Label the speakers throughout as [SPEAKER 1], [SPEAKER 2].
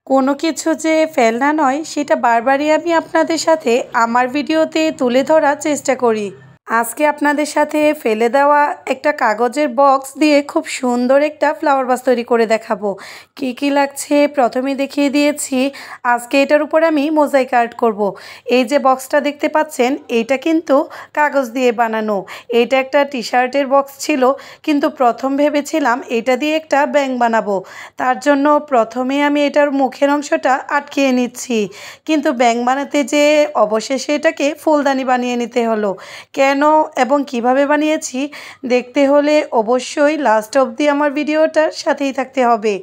[SPEAKER 1] কোনো কিছু যে ফেলনা নয় সেটা বারবারই আমি আপনাদের সাথে আমার ভিডিওতে তুলে ধরার চেষ্টা করি। আজকে আপনাদের সাথে ফেলে দেওয়া একটা কাগজের বক্স দিয়ে খুব সুন্দর একটা ফ্লাওয়ার ভাস তৈরি করে দেখাবো। কি কি লাগছে প্রথমে দেখিয়ে দিয়েছি। আজকে এটার উপর আমি মোজাইক আর্ট করব। এই যে বক্সটা দেখতে পাচ্ছেন এইটা কিন্তু কাগজ দিয়ে বানানো। এটা একটা টি শার্টের বক্স ছিল, কিন্তু প্রথম ভেবেছিলাম এটা দিয়ে একটা ব্যাঙ বানাবো। তার জন্য প্রথমে আমি এটার মুখের অংশটা আটকিয়ে নিচ্ছি, কিন্তু ব্যাঙ বানাতে যেয়ে অবশেষে এটাকে ফুলদানি বানিয়ে নিতে হলো। কেন এবং কিভাবে বানিয়েছি দেখতে হলে অবশ্যই লাস্ট অবধি আমার ভিডিওটার সাথেই থাকতে হবে।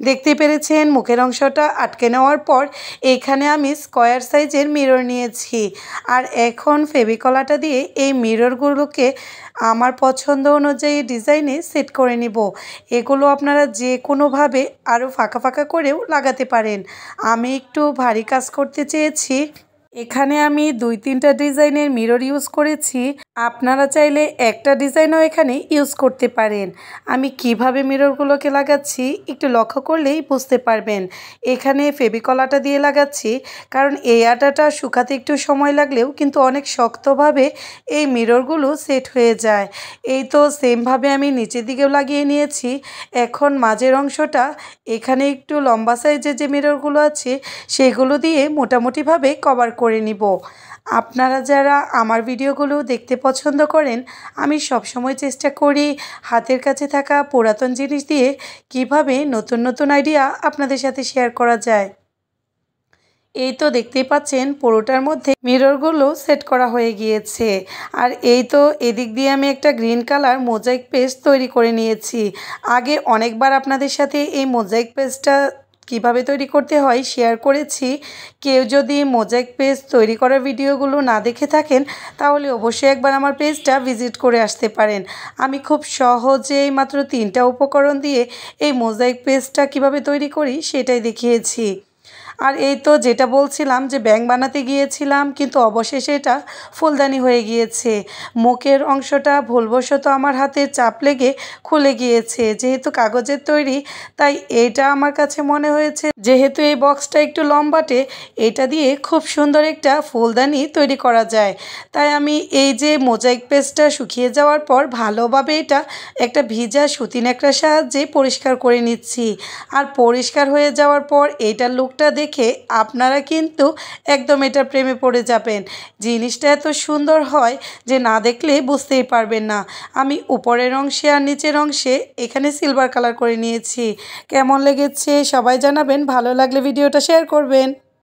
[SPEAKER 1] দেখতে পেরেছেন মুখের অংশটা আটকে নেওয়ার পর এখানে আমি স্কোয়ার সাইজের মিরর নিয়েছি, আর এখন ফেভিকলাটা দিয়ে এই মিররগুলোকে আমার পছন্দ অনুযায়ী ডিজাইনে সেট করে নিব। এগুলো আপনারা যে কোনোভাবে আরও ফাঁকা ফাঁকা করেও লাগাতে পারেন। আমি একটু ভারী কাজ করতে চেয়েছি। এখানে আমি 2-3টা ডিজাইনের মিরর ইউজ করেছি। আপনারা চাইলে একটা ডিজাইনও এখানে ইউজ করতে পারেন। আমি কিভাবে মিররগুলোকে লাগাচ্ছি একটু লক্ষ্য করলেই বুঝতে পারবেন। এখানে ফেভিকলাটা দিয়ে লাগাচ্ছি, কারণ এই আটাটা শুকাতে একটু সময় লাগলেও কিন্তু অনেক শক্তভাবে এই মিররগুলো সেট হয়ে যায়। এই তো সেমভাবে আমি নিচের দিকেও লাগিয়ে নিয়েছি। এখন মাঝের অংশটা এখানে একটু লম্বা সাইজের যে মিররগুলো আছে সেগুলো দিয়ে মোটামুটিভাবে কভার করে নিব। আপনারা যারা আমার ভিডিওগুলো দেখতে পছন্দ করেন, আমি সবসময় চেষ্টা করি হাতের কাছে থাকা পুরাতন জিনিস দিয়ে কিভাবে নতুন নতুন আইডিয়া আপনাদের সাথে শেয়ার করা যায়। এই তো দেখতেই পাচ্ছেন পুরোটার মধ্যে মিররগুলো সেট করা হয়ে গিয়েছে। আর এই তো এদিক দিয়ে আমি একটা গ্রিন কালার মোজাইক পেস্ট তৈরি করে নিয়েছি। আগে অনেকবার আপনাদের সাথে এই মোজাইক পেস্টটা কিভাবে তৈরি করতে হয় শেয়ার করেছি। কেউ যদি মোজাইক পেস্ট তৈরি করার ভিডিওগুলো না দেখে থাকেন তাহলে অবশ্যই একবার আমার পেজটা ভিজিট করে আসতে পারেন। আমি খুব সহজেই মাত্র 3টা উপকরণ দিয়ে এই মোজাইক পেস্টটা কিভাবে তৈরি করি সেটাই দেখিয়েছি। আর এই তো যেটা বলছিলাম যে ব্যাঙ বানাতে গিয়েছিলাম, কিন্তু অবশেষে এটা ফুলদানি হয়ে গিয়েছে। মুখের অংশটা ভুলবশত আমার হাতে চাপ লেগে খুলে গিয়েছে। যেহেতু কাগজের তৈরি তাই এটা আমার কাছে মনে হয়েছে যেহেতু এই বক্সটা একটু লম্বাটে, এটা দিয়ে খুব সুন্দর একটা ফুলদানি তৈরি করা যায়। তাই আমি এই যে মোজাইক পেস্টটা শুকিয়ে যাওয়ার পর ভালোভাবে এটা একটা ভিজা সুতি ন্যাকড়ার সাহায্যে পরিষ্কার করে নিচ্ছি। আর পরিষ্কার হয়ে যাওয়ার পর এইটার লুকটা দেখে আপনারা কিন্তু একদম এটার প্রেমে পড়ে যাবেন। জিনিসটা এত সুন্দর হয় যে না দেখলে বুঝতেই পারবেন না। আমি উপরের অংশে আর নিচের অংশে এখানে সিলভার কালার করে নিয়েছি। কেমন লেগেছে সবাই জানাবেন, ভালো লাগলে ভিডিওটা শেয়ার করবেন।